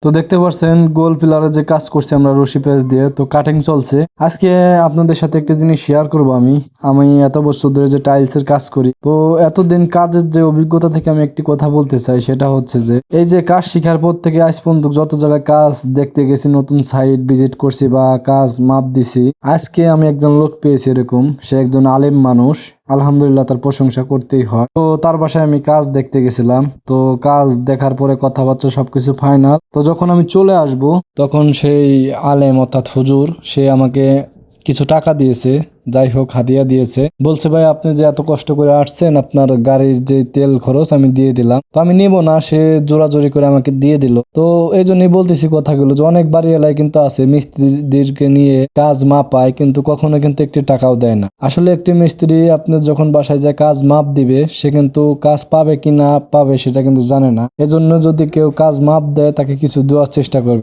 তো দেখতে পাচ্ছেন গোল পিলারে যে কাজ করছি আমরা রশি পেঁচ দিয়ে, তো কাটিং চলছে। আজকে আপনাদের সাথে একটা জিনিস শেয়ার করব। আমি এত বছর ধরে যে টাইলসের কাজ করি, তো এতদিন কাজের যে অভিজ্ঞতা থেকে আমি একটি কথা বলতে চাই, সেটা হচ্ছে যে এই যে কাজ শিখার পর থেকে আজ পর্যন্ত যত জায়গায় কাজ দেখতে গেছি, নতুন সাইট ভিজিট করছি বা কাজ মাপ দিছি, আজকে আমি একজন লোক পেয়েছি এরকম, সে একজন আলেম মানুষ। আলহামদুলিল্লাহ, তার প্রশংসা করতেই হয়। তো তার বাসায় আমি কাজ দেখতে গেছিলাম। তো কাজ দেখার পরে কথাবার্তা সবকিছু ফাইনাল। তো যখন আমি চলে আসব, তখন সেই আলেম অর্থাৎ হুজুর সে আমাকে কিছু টাকা দিয়েছে, যাই হোক হাদিয়া দিয়েছে। বলছে, ভাই আপনি যে এত কষ্ট করে আসছেন, আপনার গাড়ির যে তেল খরচ আমি দিয়ে দিলাম। তো আমি নিব না, সে জোরাজোরি করে আমাকে দিয়ে দিল। তো এই জন্যই বলতেছি কথাগুলো, যে অনেক বাড়ি এলাকায় কিন্তু আছে মিস্ত্রিদেরকে নিয়ে কাজ মাপায়, কিন্তু কখনো কিন্তু একটি টাকাও দেয় না। আসলে একটি মিস্ত্রি আপনার যখন বাসায় যায় কাজ মাপ দিবে, সে কিন্তু কাজ পাবে কি না পাবে সেটা কিন্তু জানে না। এজন্য যদি কেউ কাজ মাপ দেয়, তাকে কিছু দেওয়ার চেষ্টা করবে।